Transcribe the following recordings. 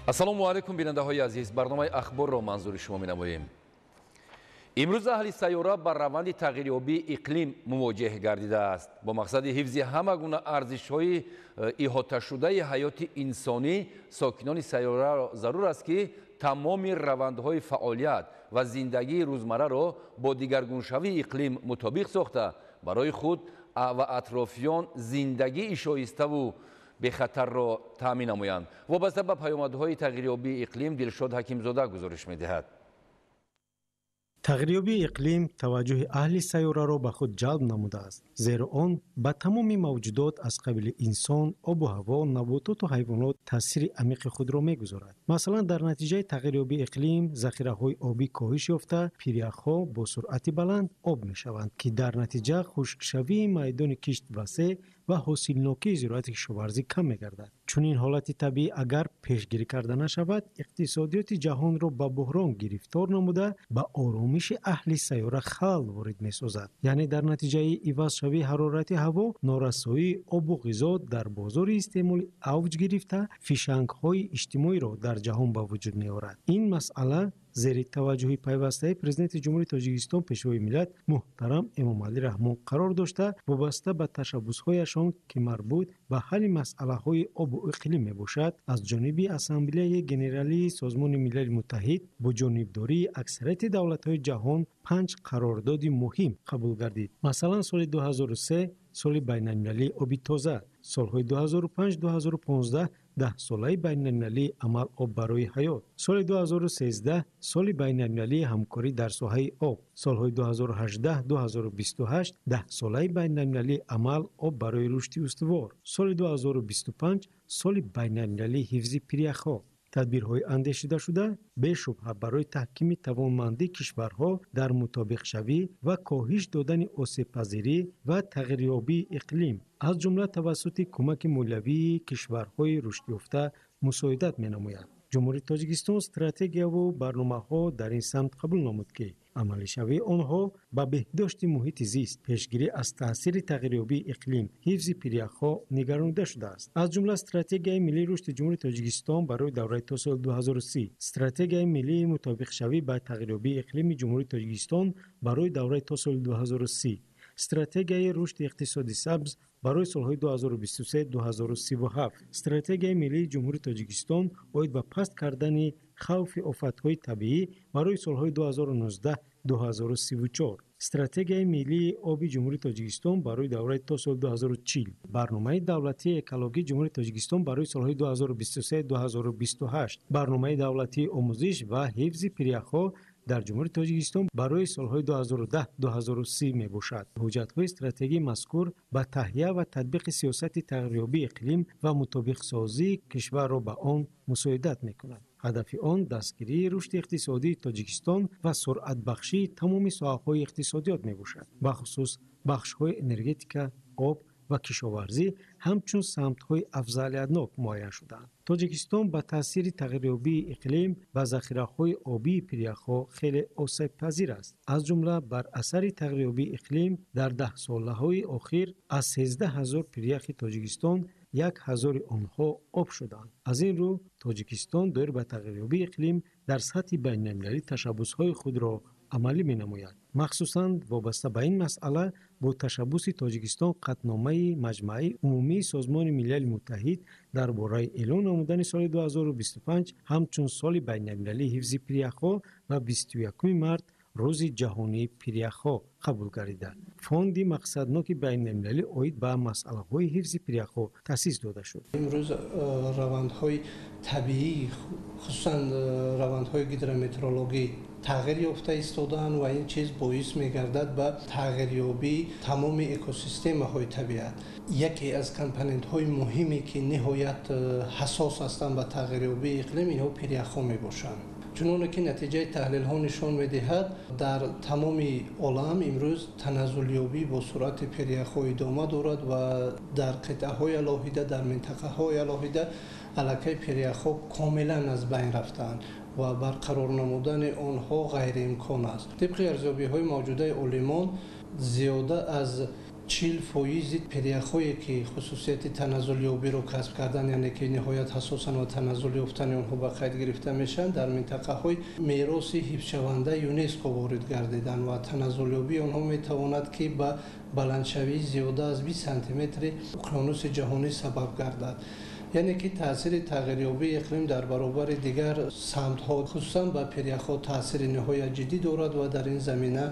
ассалому алайкум бинандаҳои азиз, барномаи ахборро манзури шумо менамоем. имрӯз аҳли сайёра ба раванди тағйирёбии иқлим мувоҷеҳ гардидааст. бо мақсади ҳифзи ҳама гуна арзишҳои иҳоташудаи ҳаёти инсонӣ, сокинони сайёраро зарур аст ки тамоми равандҳои фаъолият ва зиндагии рӯзмарраро бо дигаргуншавии иқлим мутобиқ сохта, барои худ ва атрофиён зиндагии шоиставу бехатарро таъмин намоянд. вобаста ба паёмадҳои тағйирёбии иқлим Дилшод Ҳакимзода гузориш медиҳад. тағйирёбии иқлим таваҷҷӯҳи аҳли сайёраро ба худ ҷалб намудааст, зеро он ба тамоми мавҷудот аз қабили инсон, обу ҳаво, набототу ҳайвонот таъсири амиқи худро мегузорад. Масалан, дар натиҷаи тағйирёбии иқлим захираҳои обӣ коҳиш ёфта, пиряхҳо бо суръати баланд об мешаванд, ки дар натиҷа хушкшавии майдони кишт васеъ ва ҳосилнокии зироати кишоварзӣ кам мегардад. чунин ҳолати табиӣ агар пешгирӣ карда нашавад, иқтисодиёти ҷаҳонро ба буҳрон гирифтор намуда, ба оромиши аҳли сайёра халал ворид месозад. яъне дар натиҷаи ивазшавии ҳарорати ҳаво, норасоии обу ғизо дар бозори истеъмолӣ авҷ гирифта, фишангҳои иҷтимоиро дар ҷаҳон ба вуҷуд меорад. ин масъала зери таваҷҷӯҳи пайвастаи президенти ҷумҳурии Тоҷикистон пешвои миллат муҳтарам Эмомалӣ Раҳмон қарор дошта, вобаста ба ташаббусҳояшон ки марбут ба ҳалли масъалаҳои обу иқлим мебошад, аз ҷониби Ассамблеяи Генералии Созмони Милали Муттаҳид бо ҷонибдории аксарияти давлатҳои ҷаҳон 5 қарордоди муҳим қабул гардид. Масалан, соли 2003 соли байналмилалии оби тоза, солҳои 2005-2015 10-солаи байналмилалии амал об барои ҳаёт, соли 2013 соли байналмилалии ҳамкорӣ дар соҳаи об, солҳои 2018-2028 10-солаи байналмилалии амал об барои рушди устувор, соли 2025 соли байналмилалии ҳифзи пиряхҳо. тадбирҳои андешидашуда бешубҳа барои таҳкими тавонмандии кишварҳо дар мутобиқшавӣ ва коҳиш додани осебпазирӣ ва тағйирёбии иқлим аз ҷумла тавассути кӯмаки молиявии кишварҳои рушдёфта мусоидат менамояд. ҷумҳурии Тоҷикистон стратегияву барномаҳо дар ин самт қабул намуд, ки амалишавии онҳо ба беҳдошти муҳити зист, пешгирӣ аз таъсири тағйирёбии иқлим, ҳифзи пиряхҳо нигаронида шудааст. аз ҷумла стратегияи миллии рушди ҷумҳурии Тоҷикистон барои давраи то соли 2030, стратегияи миллии мутобиқшавӣ ба тағйирёбии иқлими ҷумҳурии Тоҷикистон барои давраи то соли 2030, стратегияи рушди иқтисоди сабз барои солҳои 2023-2037, стратегияи миллии ҷумҳурии Тоҷикистон оид ба паст кардани хавфи офатҳои табиӣ барои солҳои 2019-2034, стратегияи миллии оби ҷумҳурии Тоҷикистон барои давраи то соли 2040, барномаи давлатии экологии ҷумҳурии Тоҷикистон барои солҳои 2023-2028, барномаи давлатии омӯзиш ва ҳифзи пиряхҳо дар ҷумҳурии Тоҷикистон барои солҳои 2010-2030 мебошад. ҳуҷҷатҳои стратегии мазкур ба таҳия ва татбиқи сиёсати тағйирёбии иқлим ва мутобиқсозии кишварро ба он мусоидат мекунад. ҳадафи он дастгирии рушди иқтисодии Тоҷикистон ва суръатбахшии тамоми соҳаҳои иқтисодиёт мебошад, бахусус бахшҳои энергетика, об ва кишоварзӣ ҳамчун самтҳои афзалиятнок муайян шудаанд. Тоҷикистон ба таъсири тағйирёбии иқлим ва захираҳои обии пиряхҳо хеле осебпазир аст. аз ҷумла бар асари тағйирёбии иқлим дар 10 солаҳои охир аз 13 000 пиряхи Тоҷикистон 1000 онҳо об шуданд. аз ин рӯ Тоҷикистон доир ба тағйирёбии иқлим дар сатҳи байналмилалӣ ташаббусҳои худро амалӣ менамояд. махсусан вобаста ба ин масъала бо ташаббуси Тоҷикистон қатномаи Маҷмаи Умумии Созмони Милали Муттаҳид дар бораи эълон намудани соли 2025 ҳамчун соли байналмилалии ҳифзи пиряхҳо ва 21 март рӯзи ҷаҳонии пиряхҳо қабул гардида, фонди мақсадноки байналмилалӣ оид ба масъалаҳои ҳифзи пиряхҳо таъсис дода шуд. имрӯз равандҳои табиӣ, хусусан равандҳои гидрометеорологӣ тағйир ёфта истодаанд ва ин чиз боис мегардад ба тағйирёбии тамоми экосистемаҳои табиат. яке аз компонентҳои муҳиме ки ниҳоят ҳассос ҳастанд ба тағйирёбии иқлим, инҳо пиряхҳо мебошанд. чуноне ки натиҷаи таҳлилҳо нишон медиҳад, дар тамоми олам имрӯз таназзулёбӣ бо суръати пиряхҳо идома дорад ва дар қитъаҳои алоҳида, дар минтақаҳои алоҳида аллакай пиряхҳо комилан аз байн рафтаанд ва барқарор намудани онҳо ғайриимкон аст. тибқи арзёбиҳои мавҷудаи олимон, зиёда аз 40% перияхҳое ки хусусияти таназзулёбиро касб кардан, яъне ки ниҳоят ҳасосан ва таназзул ёфтани онҳо ба қайд гирифта мешаванд, дар минтақаҳои мероси ҳифзшаванда ЮНЕСКО ворид гардиданд ва таназзулёбии онҳо метавонад ки ба баландшавии зиёда аз 20 сантиметри уқёнуси ҷаҳонӣ сабаб гардад. яъне ки таъсири тағйирёбии иқлим дар баробари дигар самтҳо хусусан ба перияхҳо таъсири ниҳоят ҷиддӣ дорад ва дар ин замина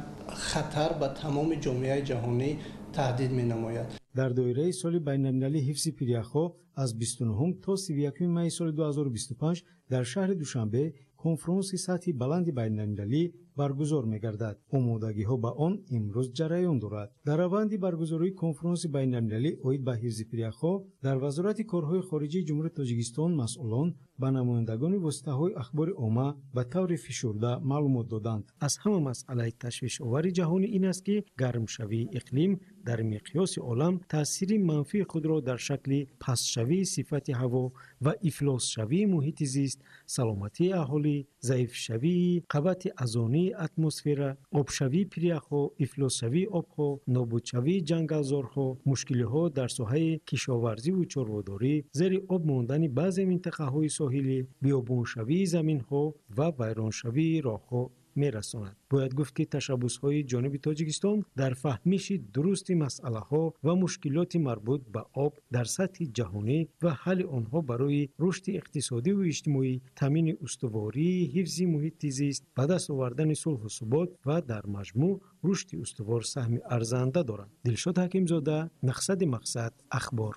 хатар ба тамоми ҷомеаи ҷаҳонӣ таҳдид менамояд. дар доираи соли байналмилалии ҳифзи перияхҳо аз 29 то 31 майи соли 2025 дар шаҳри Душанбе конференси сатҳи баланди байналмилалӣ баргузор мегардад. омодагиҳо ба он имрӯз ҷараён дорад. дар раванди баргузории конференси байналмилалӣ оид ба ҳифзи перияхҳо дар вазорати корҳои хориҷии ҷумҳурии Тоҷикистон масъулон ба намояндагони воситаҳои ахбори омма ба таври фишурда маълумот доданд. аз ҳама масъалаи ташвишовари ҷаҳонӣ ин аст ки гармшавии иқлим дар миқёси олам таъсири манфии худро дар шакли пастшавии сифати ҳаво ва ифлосшавии муҳити зист, саломатии аҳолӣ, заифшавии қабати азонии атмосфера, обшавии перияхҳо, ифлосшавии обҳо, нобудшавии ҷангалзорҳо, мушкилиҳо дар соҳаи кишоварзиву чорводорӣ, зери об мондани баъзе минтақаҳои соҳилӣ, биёбоншавии заминҳо ва вайроншавии роҳҳо мерасонад. бояд гуфт ки ташаббусҳои ҷониби Тоҷикистон дар фаҳмиши дурусти масъалаҳо ва мушкилоти марбут ба об дар сатҳи ҷаҳонӣ ва ҳалли онҳо барои рушди иқтисодиву иҷтимоӣ, таъмини устувории ҳифзи муҳити зист, ба даст овардани сулҳу субот ва дар маҷмӯъ рушди устувор саҳми арзанда доранд. Дилшод Ҳакимзода, мақсади мақсад, ахбор.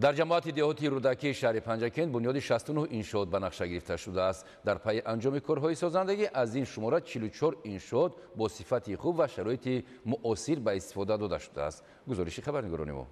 дар ҷамоати деҳоти рӯдакии шаҳри Панҷакент бунёди 69 иншоот ба нақша гирифта шудааст. дар пайи анҷоми корҳои созандагӣ аз ин шумора 44 иншоот бо сифати хуб ва шароити муосир ба истифода дода шудааст. гузориши хабарнигорони мо.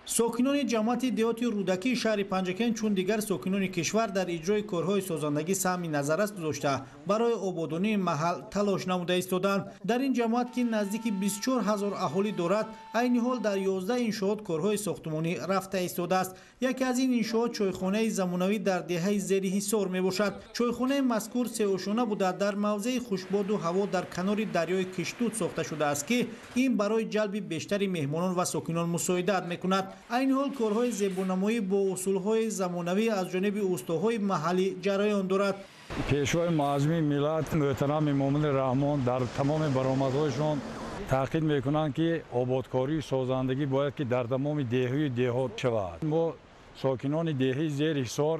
сокинони ҷамоати деҳоти рӯдакии шаҳри Панҷакент чун дигар сокинони кишвар дар иҷрои корҳои созандагӣ саҳми назаррас гузошта барои ободонии маҳал талош намуда истоданд. дар ин ҷамоат ки наздики 24 000 аҳолӣ дорад, айни ҳол дар 11 иншоот корҳои сохтмонӣ рафта истодааст. яке аз ин иншоот чойхонаи замонавӣ дар деҳаи зери ҳисор мебошад. чойхонаи мазкур сеошона буда дар мавзеи хушбоду ҳаво дар канори дарёи Киштут сохта шудааст ки ин барои ҷалби бештари меҳмонон ва сокинон мусоидат мекунад. айни ҳол корҳои зебонамоӣ бо усулҳои замонавӣ аз ҷониби устоҳои маҳаллӣ ҷараён дорад. пешвои муаззими миллат муҳтарам имомули раҳмон дар тамоми баромадҳояшон таъкид мекунанд ки ободкории созандагӣ бояд ки дар тамоми деҳию деҳот шавад. мо сокинони деҳаи зери ҳисор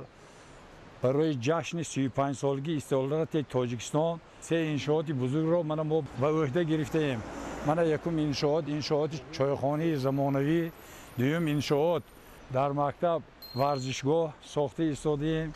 барои ҷашни 35-солагии истиқлолияти Тоҷикистон се иншооти бузургро мо ба ӯҳда гирифтаем. якум иншооти чойхонаи замонавӣ, дуюм иншоот дар мактаб варзишгоҳ сохта истодаем,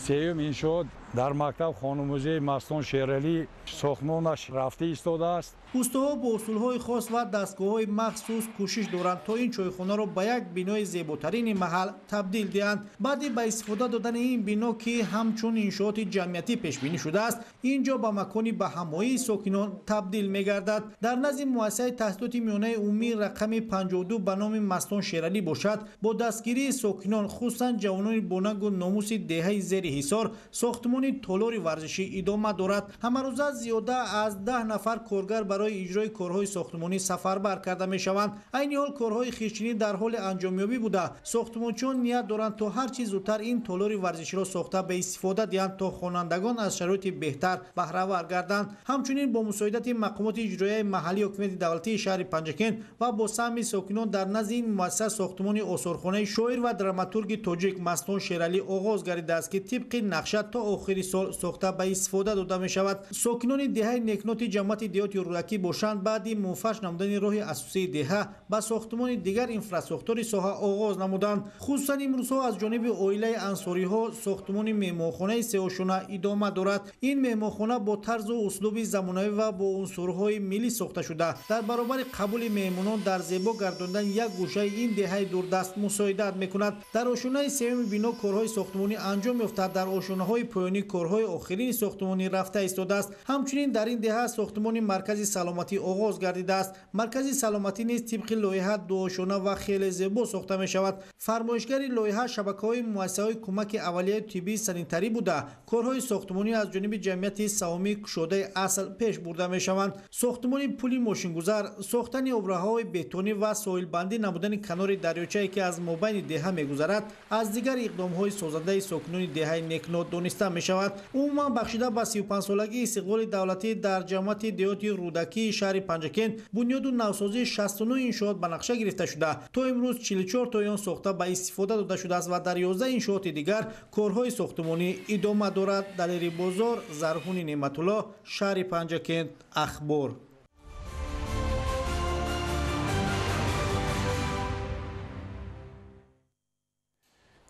сеюм иншоот дар мактаб хонумузеи Мастон Шералӣ сохтмонаш рафта истодааст. устоҳо бо усулҳои хос ва дастгоҳҳои махсус кӯшиш доранд то ин чойхонаро ба як бинои зеботарини маҳал табдил диҳанд. баъди ба истифода додани ин бино ки ҳамчун иншооти ҷамъиятӣ пешбинӣ шудааст, ин ҷо ба макони баҳамоии сокинон табдил мегардад. дар назди муассисаи таҳсилоти миёнаи умумии рақами 52 ба номи Мастон Шералӣ бошад, бо дастгирии сокинон хусусан ҷавонони бонагу номуси деҳаи зери ҳисор сохтмони толори варзишӣ идома дорад. ҳамарӯза зиёда аз 10 нафар коргар барои иҷрои корҳои сохтмонӣ сафарбар карда мешаванд. айни ҳол корҳои хирчинӣ дар ҳоли анҷомёбӣ буда сохтмончиён ният доранд то ҳар чӣ зудтар ин толори варзиширо сохта ба истифода диҳанд то хонандагон аз шароити беҳтар баҳравар гарданд. ҳамчунин бо мусоидати мақомоти иҷроияи маҳаллии ҳокимияти давлатии шаҳри Панҷакент ва бо саҳми сокинон дар назди ин муассиса сохтмони осорхонаи шоир ва драматурги тоҷик Мастон Шералӣ оғоз гардидааст ки тибқи нақша то охири сол сохта ба истифода дода мешавад. сокинони деҳаи некноти ҷамоати деҳоти рӯдакӣ бошанд баъди муфаш намудани роҳи асосии деҳа ба сохтмони дигар инфраструктури соҳа оғоз намуданд. хусусан имрӯзҳо аз ҷониби оилаи ансориҳо сохтмони меҳмонхонаи сеошона идома дорад. ин меҳмонхона бо тарзу услуби замонавӣ ва бо унсурҳои миллӣ сохта шуда дар баробари қабули меҳмонон дар зебо гардондани як гӯшаи ин деҳаи дурдаст мусоидат мекунад. дар ошонаи сеюми бино корҳои сохтмонӣ анҷом ёфта дар ошонаҳои поёнӣ کارهای آخرین ساختمانی رفته ایستاده است. همچنین در این دهه ساختمان مرکز سلامتی آغاز گردیده است. مرکز سلامتی نیز طبق لایحه دوآشانه و خیلی زیبا ساخته می شود. فرمایشگر لایحه شبکه‌های مؤسسه‌های کمک اولیه طبی سانیتری بوده. کارهای ساختمانی از جانب جمعیت سهامی کشاده اصل پیش برده می شوند. ساختمان پلی ماشینگذار، ساختن ابره‌های بتونی و سایل بندی نمودن کنار دریاچه‌ای که از مابین دهه می‌گذرد از دیگر اقدام‌های سازنده ساکنان دهه نکنات دانسته می‌شود. عموما بخشیده به 35 سالگی استقلال دولتی در جمعیت دهاتی رودکی شهر پنجکند بنیاد و نوسازی 69 انشاءات به نقشه گرفته شده. تا امروز 44 تا آن ساخته به استفاده داده شده است و در 11 انشاءات دیگر کارهای ساختمانی ادامه دارد. دلیری بازار، زرهون نعمت‌الله، شهر پنجکند. اخبار.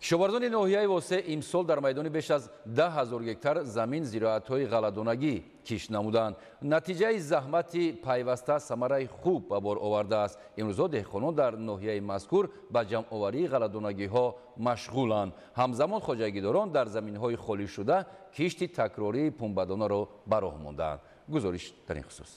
کشاورزان ناحیه واسه امسال در میدان بیش از 10,000 گکتار زمین زراعت‌های غله‌دانگی کشت نمودند. نتیجه زحمت پیوسته ثمره خوب به بار آورده است. امروز دهقانان در ناحیه مذکور به جمع‌آوری غله‌دانگی‌ها مشغولند. همزمان خواجگیداران در زمین‌های خالی شده کشت تکراری پنبه‌دانه را به راه ماندند. گزارش در این خصوص.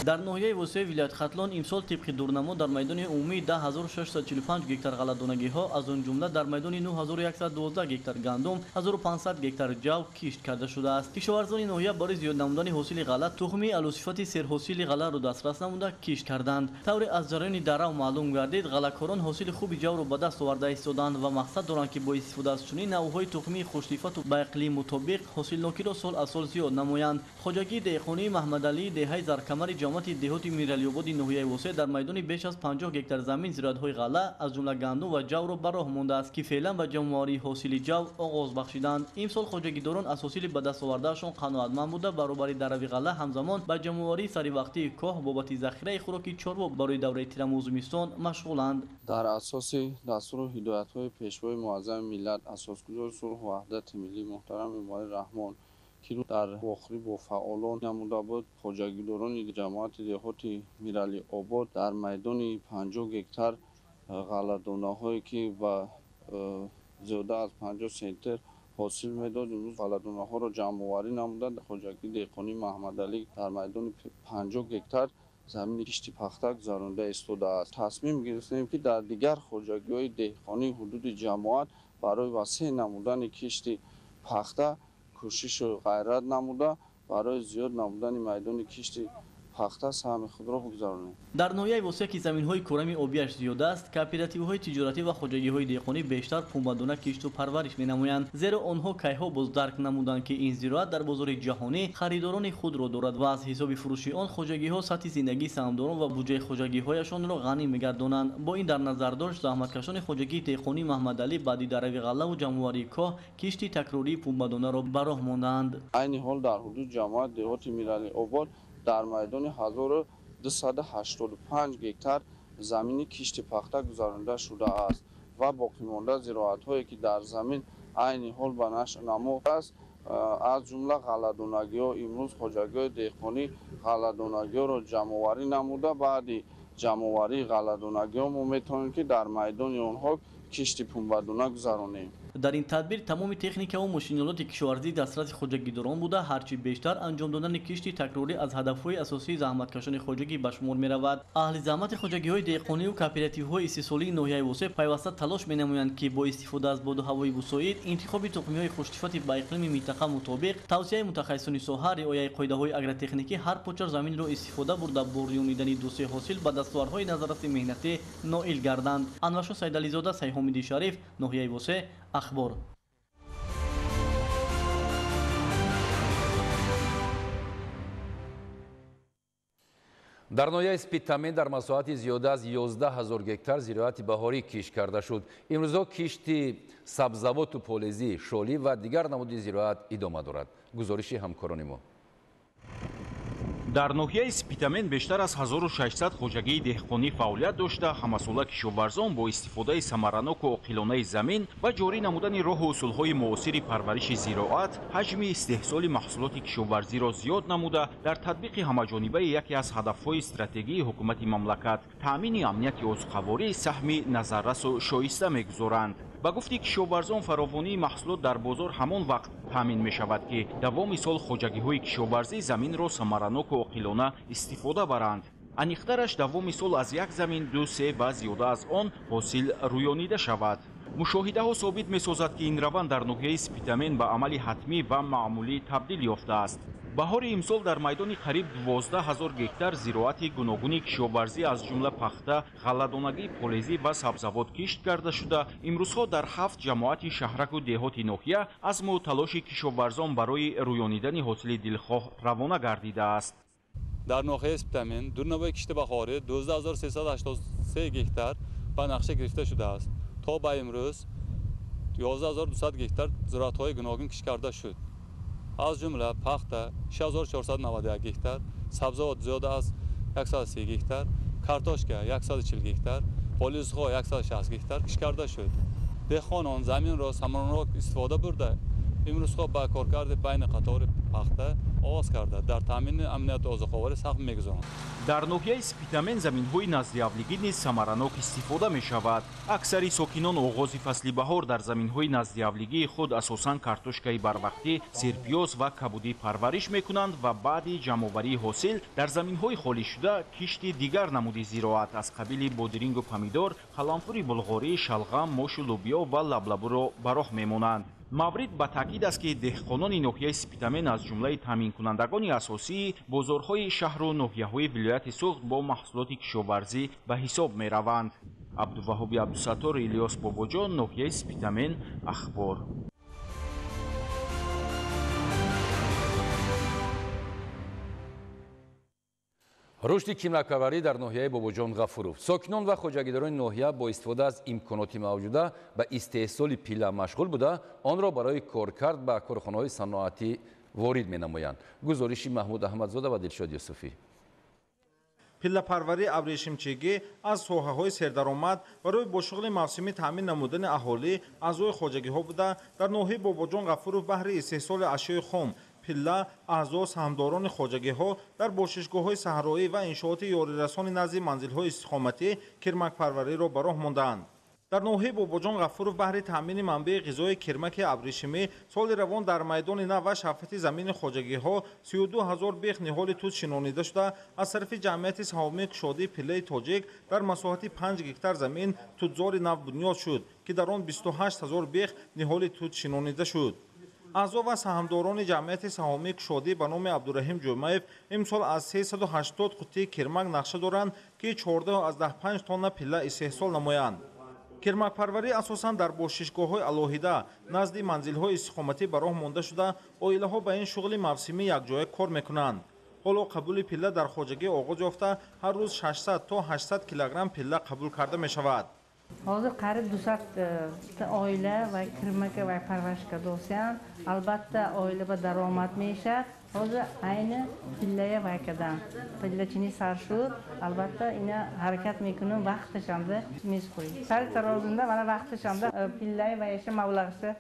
در ناحیه وسیع ولایت ختلان امسال طبق دورنما در میدان عمومی 10,645 گکتار غله‌دانگی‌ها از آن جمله در میدان 9,112 گکتار گندم، 1,500 گکتار جو کشت کرده شده است. کشاورزان ناحیه برای زیاد نمودن حاصل غله تخمی علوصفت سرحاصل غله را دسترس نموده کشت کردند. طوری از جریان دره معلوم گردید غله‌کاران حاصل خوبی جو را به دست آورده ایستادند و مقصد دارند که با استفاده از چنین نوع‌های تخمی خوش‌صفت و با اقلیم مطابق حاصلناکی را سال از سال زیاد نمایند. خواجگی دهقانی محمد علی دهه زرکمر دهات میرالی‌آباد ناحیه وسیع در میدان بیش از 50 گکتار زمین زراعت‌های غله از جمله گندم و جو را به راه مانده است که فعلا به جمع‌آوری حاصل جو آغاز بخشیدند. امسال خواجگیداران از حاصل به دست آوردهشان قناعتمند بوده برابر دروی غله همزمان به جمع‌آوری سری وقتی کاه بابت ذخیره خوراکی چاروا برای دوره تیرم و زمستان مشغولند. در اساس دستور و هدایت‌های پیشوای معظم ملت اساسگزار صلح و وحدت ملی محترم امام رحمان که در آخری با فعالان نموده بود، خواجگیداران جماعت دهات میرالی آباد در میدان 50 گکتار غله‌دانه‌هایی که با زیاده از 50 سنتر حاصل میداد امروز غله‌دانه‌ها را جمع‌آوری نمودند. خواجگی دهقانی محمد علی در میدان 50 گکتار زمین کشت پخته گذرانده ایستاده است. تصمیم گرفتیم که در دیگر خواجگی‌های دهقانی حدود جماعت برای وسیع نمودن کشت پخته کوشش و غیرت نموده برای زیاد نمودن میدان کشت پخته سهم خود را بگذارانیم. در ناحیه وسیع که زمین‌های کرمی آبیش زیاده است، کооپراتیوهای تجارتی و خواجگی‌های دهقانی بیشتر پنبه‌دانه کشت و پرورش می‌نمایند، زیرا آنها کیها باز درک نمودند که این زراعت در بازار جهانی خریداران خود را دارد و از حساب فروش آن خواجگی‌ها سطح زندگی سهامداران و بودجه خواجگی‌هایشان را غنی می‌گردانند. با این در نظر داشت زحمتکشان خواجگی دهقانی محمد علی بعدی دروی غله و جمع‌آوری کاه کشت تکراری پنبه‌دانه را به راه ماندند. عین حال در حدود جماعت دهات میرالی آباد در میدان 1285 گکتار زمین کشت پخته گذرانده شده است و باقی مانده زراعت‌هایی که در زمین عین حال به نشأ نمو است از جمله غله‌دانگی‌ها. امروز خواجگی‌های دهقانی غله‌دانگی‌ها را جمع‌آوری نموده. بعد جمع‌آوری غله‌دانگی‌ها ما می‌توانیم که در میدان آنها کشت پنبه‌دانه گذرانیم. در این تدبیر تمام تکنیک و ماشینالات کشاورزی دسترس خواجگیداران بوده، هرچی بیشتر انجام دادن کشت تکراری از هدف‌های اساسی زحمتکشان خواجگی به شمار می‌رود. اهل زحمت خواجگی‌های دهقانی و کооپراتیوهای استثماری ناحیه وسیع پیوسته تلاش می‌نمایند که با استفاده از باد و هوای مساعد، انتخاب تخم‌های خوش‌صفت با اقلیم منطقه مطابق، توصیه متخصصان ساحه، رعایت قاعده‌های آگرotechniکی هر پوچر زمین را استفاده برده بوریونیدن دوسه حاصل به دستاوردهای نظارت مهنتی نائل گردند. انوشا سیدعلیزاده، سیحامیدی شریف، ناحیه وسیع، اخبار. در ناحیه اسپیتامین در مساحت زیاده از 11,000 گکتار زراعت بهاری کشت کرده شد. امروزها کشت سبزوات و پالزی، شالی و دیگر نمود زراعت ادامه دارد. گزارش همکاران ما. در ناحیه اسپیتامین بیشتر از 1600 خواجگی دهقانی فعالیت داشته، همساله کشاورزان با استفاده ثمرناک و عاقلانه زمین و جاری نمودن راه و اصولهای معاصر پرورش زراعت، حجم استحصال محصولات کشاورزی را زیاد نموده، در تطبیق همه‌جانبه یکی از هدف‌های استراتژی حکومت مملکت تامین امنیت عضوخواری سهم نظررس و شایسته می‌گذارند. ба гуфти кишоварзон фаровонии маҳсулот дар бозор ҳамон вақт таъмин мешавад ки давоми сол хоҷагиҳои кишоварзӣ заминро самараноку оқилона истифода баранд. Аниқтараш давоми сол аз як замин 2-3 ва зиёда аз он ҳосил рӯёнида шавад. мушоҳидаҳо собит месозад ки ин раванд дар ноҳияи Спитамен ба амали ҳатмӣ ва маъмулӣ табдил ёфтааст. баҳори имсол дар майдони қариб 12 000 гектар зироати гуногуни кишоварзӣ аз ҷумла пахта, ғалладонагӣ, полезӣ ва сабзавот кишт карда шуда, имрӯзҳо дар 7 ҷамоати шаҳраку деҳоти ноҳия азму талоши кишоварзон барои рӯёнидани ҳосили дилхоҳ равона гардидааст. дар ноҳияи Спитамен дурнамои кишти бахорӣ 12383 гектар ба нақша гирифта шудааст. то ба имрӯз 11200 гектар зироатҳои гуногун кишт карда шуд. аз ҷумла пахта 6491 гектар, сабзавот зиёда аз 130 гектар, картошка 140 гектар, полизҳо 160 гектар кишт карда шуд. деҳқонон заминро самаранок истифода бурда, имрӯзҳо ба коркарди байни қатори пахта оғоз карда дар таъмини амнияти озуқоварӣ сахм мегузоранд. дар ноҳияи Спитамен заминҳои назди авлигӣ низ самаранок истифода мешавад. аксари сокинон оғози фасли баҳор дар заминҳои назди авлигии худ асосан картошкаи барвақтӣ, сирпиёз ва кабудӣ парвариш мекунанд ва баъди ҷамъоварии ҳосил дар заминҳои холишуда кишти дигар намуди зироат аз қабили бодирингу помидор, қаламфури булғорӣ, шалғам, мошу лӯбиё ва лаблабуро ба роҳ мемонанд. маврид ба таъкид аст ки деҳқонони ноҳияи Спитамен аз ҷумлаи таъминкунандагони асосии бозорҳои шаҳру ноҳияҳои вилояти Суғд бо маҳсулоти кишоварзӣ ба ҳисоб мераванд. Абдуваҳоби Абдусаттор, Илёс Бобоҷон, ноҳияи Спитамен, ахбор. рушди кимнакпарварӣ дар ноҳияи Бобоҷон Ғафуров. Сокинон ва хоҷагидорони ноҳия бо истифода аз имконоти мавҷуда ба истеҳсоли пилла машғул буда, онро барои коркард ба корхонаҳои саноатӣ ворид менамоянд. гузориши Маҳмуд Аҳмадзода ва Дилшод Юсуфӣ. пиллапарварӣ абрешимчигӣ аз соҳаҳои сердаромад барои бо шуғли мавсимӣ таъмин намудани аҳолӣ аъзои хоҷагиҳо буда, дар ноҳияи Бобоҷон Ғафуров баҳри истеҳсоли ашёи хом, пилла, аъзо саҳмдорони хоҷагиҳо дар бошишгоҳҳои саҳроӣ ва иншооти ёрирасони назди манзилҳои истиқоматӣ кирмакпарвариро ба роҳ монданд. дар ноҳияи Бобоҷон Ғафуров баҳри таъмини манбаи ғизои кирмаки абрешимӣ соли равон дар майдони нав ва шафқати замини хоҷагиҳо 32 000 бех ниҳоли тут шинонида шуда, аз тарафи ҷамъияти саҳомии кушодии пиллаи тоҷик дар масоҳати 5 гектар замин тутзори нав бунёд шуд, ки дар он 28 000 бех ниҳоли тут шинонида шуд. аъзо ва саҳмдорони ҷамъияти саҳомии кушодӣ ба номи Абдурраҳим Ҷумаев имсол аз 380 қуттии кирмак нақша доранд, ки 14.5 тонна пилла истеҳсол намоянд. кирмакпарварӣ асосан дар бошишгоҳҳои алоҳида назди манзилҳои истиқоматӣ ба роҳ монда шуда, оилаҳо ба ин шуғли мавсимӣ якҷоя кор мекунанд. ҳоло қабули пилла дар хоҷагӣ оғоз ёфта, ҳар рӯз 600 то 800 килограмм пилла қабул карда мешавад. ҳозир қариб 200 oila va kirmaka va parvarishga do'syan, albatta oila va daromad meshad. Hozir ayni pillaya vakadan pillachini sarshur, albatta ina harakat mekunun vaqtishamda mezqo'y. Sar tarozinda mana vaqtishamda pillay va yasha mavlag'isi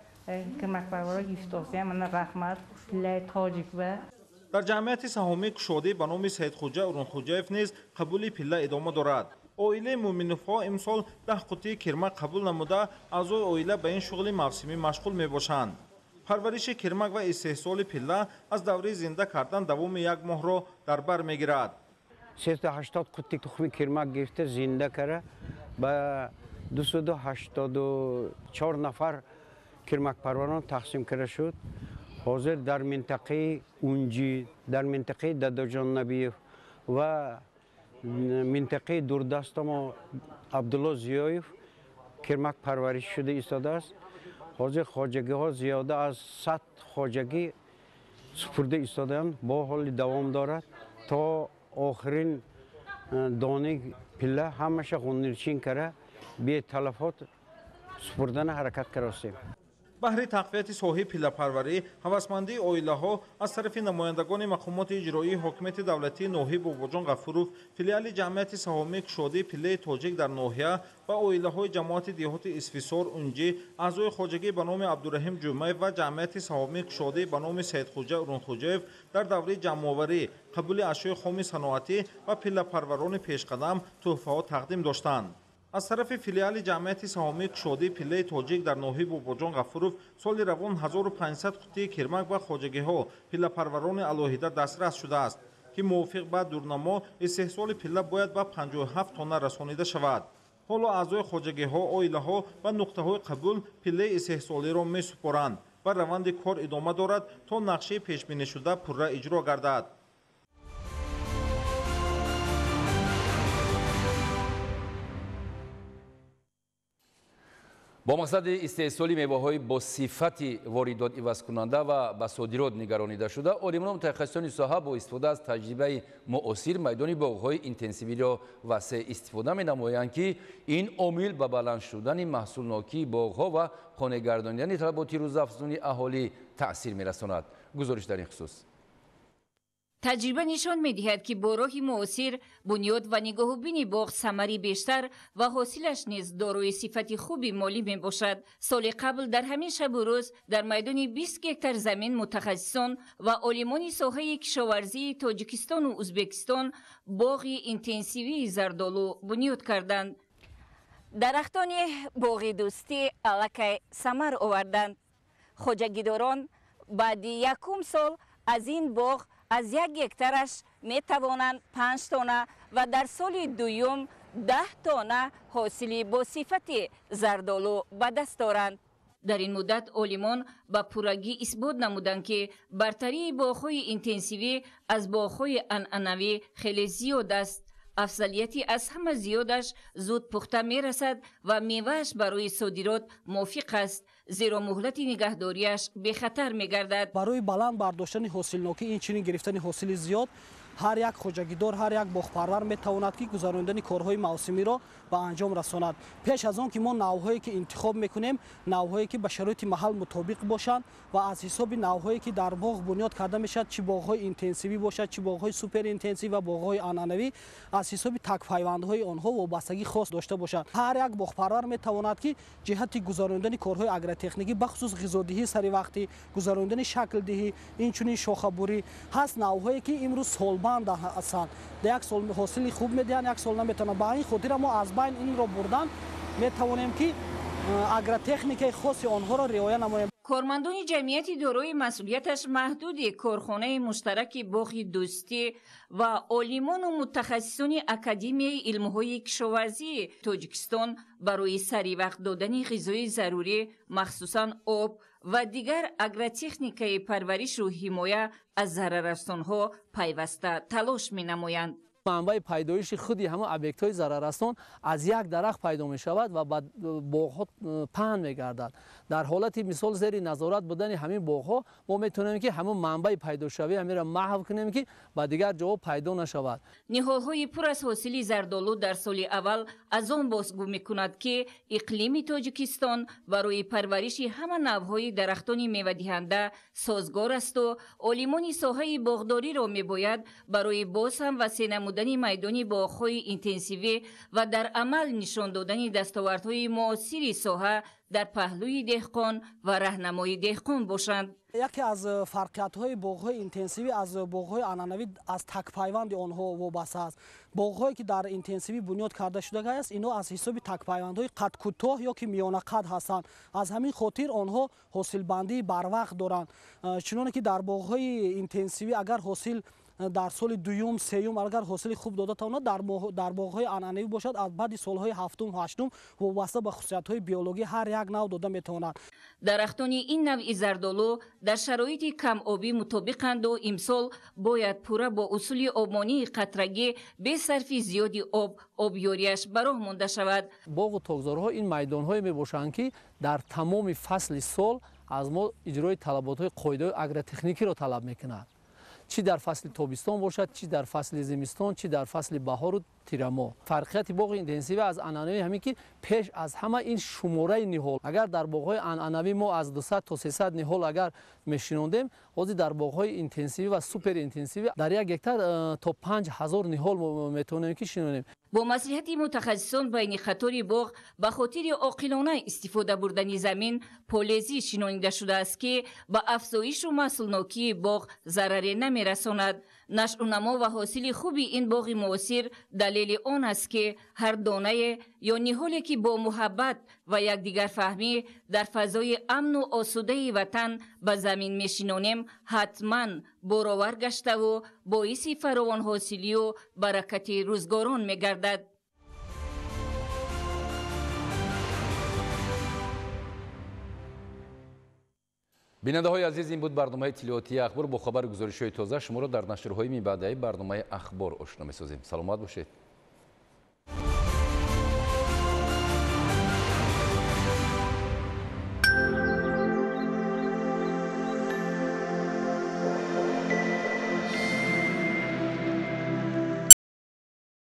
kirmakparvaro giftosiya mana rahmat pillay tojik va дар ҷамъияти саҳомии кушодӣ ба номи Саидхоҷа Урунхоҷаев низ қабули пилла идома дорад. оилаи Муъминовҳо имсол 10 қуттии кирмак қабул намуда, аъзои оила ба ин шуғли мавсимӣ машғул мебошанд. парвариши кирмак ва истеҳсоли пилла аз давраи зинда кардан давоми 1 моҳро дар бар мегирад. 380 қутти тухми кирмак гирифта зинда кара ба 284 нафар кирмакпарварон тақсим карда шуд. ҳозир дар минтақаи Унҷи, дар минтақаи Дадоҷоннабиев ва минтақаи дурдастомо Абдулло Зиёев кирмак парвариш шуда истодааст. ҳозир хоҷагиҳо зиёда аз 100 хоҷагӣ супурда истодаанд, бо ҳоли давом дорад то охирин донаи пилла ҳамаша ғуннирчин кара беталафот супурдани ҳаракат каростем. баҳри тақвияти соҳаи пиллапарварӣ, ҳавасмандии оилаҳо аз тарафи намояндагони мақомоти иҷроии ҳокимияти давлатии ноҳияи Бобоҷон Ғафуров, филиали ҷамъияти саҳомии кушодии пиллаи тоҷик дар ноҳия ва оилаҳои ҷамоати деҳоти Исфисор, Унҷи, аъзои хоҷагӣ ба номи Абдурраҳим Ҷумаев ва ҷамъияти саҳомии кушодӣ ба номи Саидхоҷа Урунхоҷаев дар давраи ҷамъоварӣ, қабули ашёи хоми саноатӣ ва пиллапарварони пешқадам тӯҳфаҳо тақдим доштанд. از طرف فیلیال جمعیت سهامی کشادی پله تاجیک در ناحیه باباجان غفوروف سال روان 1500 قطعه کرمک و خواجگی‌ها پله پروران الهیده دسترس شده است که موافق با دورنما استحصال پله باید به 57 تن رسانیده شود. حالا اعضای خواجگی‌ها، عائله‌ها و نقطه‌های قبول پله استحصالی را می‌سپارند و روند کار ادامه دارد تا نقشه پیش‌بینی شده پوره اجرا گردد. با مقصد استحصال میوه‌های با صفت واردات عوض کننده و به صادرات نگرانیده شده، عالمان و متخصصان ساحه با استفاده از تجربه معاصر میدان باغ‌های اینتنسیوی را وسیع استفاده می‌نمایند که این عامل به بلند شدن محصولناکی باغ‌ها و خانه‌گرداندن طلبات روزافزون اهالی تأثیر می‌رساند. گزارش در این خصوص. تجربه نشان می‌دهد که با راه معاصر بنیاد و نگاهبین باغ ثمری بیشتر و حاصلش نیز دارای صفت خوبی مالی میباشد. سال قبل در همین شب و روز در میدان 20 هکتار زمین متخصصان و عالمان ساحه کشاورزی تاجیکستان و ازبکستان باغ اینتنسیوی زردالو بنیاد کردند. درختان باغ دوستی الکی ثمر آوردند. خواجگیداران بعد یکم سال از این باغ از 1 هکتارش می توانند 5 تانه و در سال دوم 10 تانه حاصلی با صفت زردالو به دست دارند. در این مدت عالمان با پورگی اثبات نمودند که برتری باغ‌های اینتنسیوی از باغ‌های عنعنوی خیلی زیاد است. افضلیتی از همه زیادش زود پخته می رسد و میوهش برای صادرات موافق است، زیرا مهلت نگهداریش به خطر می گردد. برای بلند برداشتن حاصلناکی این چنین گرفتن حاصل زیاد هر یک خواجگیدار، هر یک باغپرور میتواند که گذراندن کارهای موسمی را به انجام رساند. پیش از آن که ما نوعهایی که انتخاب میکنیم نوعهایی که به شرایط محل مطابق باشند و از حساب نوعهایی که در باغ بنیاد کرده میشد، چه باغ‌های اینتنسیوی باشد، چه باغ‌های سوپر اینتنسیو و باغ‌های عنعنوی، از حساب تک پیوندهای آنها وابستگی خاص داشته باشد. هر یک باغپرور میتواند که جهت گذراندن کارهای اگرتکنیکی بخصوص غذادهی سری وقتی، گذراندن شکل دهی، این چنین شاخه بوری هست نوعهایی که امروز سالبند هستند. یک سال حاصل خوب میدهند، یک سال نمیتونن. با این خاطر ما از بین این را بردن میتوانیم که اگرتکنیک خاص آنها را رعایت نماییم. کارمندان جمعیتی دارای مسئولیتش محدود کارخانه مشترک باغ دوستی و عالمان و متخصصان اکادمی علم‌های کشاورزی تاجیکستان برای سری وقت دادن غذای ضروری مخصوصاً آب و دیگر اگرتکنیک پرورش و حمایت از ضرررسان‌ها پیوسته تلاش می‌نمایند. منبع پیدایش خودی همه ابیکت‌های ضرررسان از یک درخت پیدا می شود و بعد باغ‌ها پهن می گردد. در حالت مثال زیر نظارت بودن همین باغ‌ها ما میتونیم که همون منبع پیدا شوی همین را محو کنیم که با دیگر جا پیدا نشود. نهال‌های پر از حاصل زردالو در سال اول از آن بازگو می‌کند که اقلیم تاجیکستان برای پرورش همه نوع‌های درختان میوه‌دهنده سازگار است و عالمان ساحه باغداری را می‌باید برای باز هم وسیع نمودن میدان باغ‌های اینتنسیوی و در عمل نشان دادن دستاوردهای معاصر ساحه در پهلوی دهقان و راهنمای دهقان باشند. یکی از فرقیت‌های باغ‌های اینتنسیوی از باغ‌های عنعنوی از تک پیوند آنها وابسته است. باغ‌هایی که در اینتنسیوی بنیاد کرده شده است اینا از حساب تک پیوندهای قد کوتاه یا که میانه قد هستند. از همین خاطر آنها حاصل بندی بر وقت دارند. چنانکه که در باغ‌های اینتنسیوی اگر حاصل در سال دوم سوم اگر حاصل خوب داده تواند در باغ‌های عنعنوی باشد از بعد سال‌های هفتم و هشتم وابسته به خصوصیت‌های بیولوژی هر یک نوع داده میتواند. درختان این نوع زردالو در شرایط کم آبی مطابقند و امسال باید پوره با اصول آبمانی قطرگی به صرف زیادی آبیاریش به راه مانده شود. باغ و تاکزارها این میدان‌های میباشند که در تمام فصل سال از ما اجرای طلبات‌های قاعده اگرتکنیکی را طلب میکنند. چی در فصل تابستان باشد، چی در فصل زمستان، چی در فصل بهار و تیرما. فرقیت باغ اینتنسیو از عنعنوی همین که پیش از همه این شماره نهال اگر در باغ‌های عنعنوی ما از 200 تا 300 نهال اگر میشنوندیم، حاضر در باغ‌های اینتنسیو و سوپر اینتنسیو در یک هکتار تا 5000 نهال میتونیم که شنونیم. با مصلحت متخصصان بین خطار باغ به خاطر عاقلانه استفاده بردن زمین پالیزی شنونیده شده است که با افزایش و محصولناکی باغ ضرری نمیرساند. نشأ و نما و حاصل خوبی این باغ معاصر دلیل دلیل آن است که هر دانه یا نهالی که با محبت و یکدیگر فهمی در فضای امن و آسوده وطن به زمین میشینانیم حتما بارآور گشته و باعث فراوان حاصلی و برکت روزگاران میگردد. بیننده های عزیز، این بود برنامه اطلاعاتی اخبار با خبر گزارش های تازه. شما را در نشرهای بعدی برنامه اخبار آشنا می‌سازیم. سلامت باشید.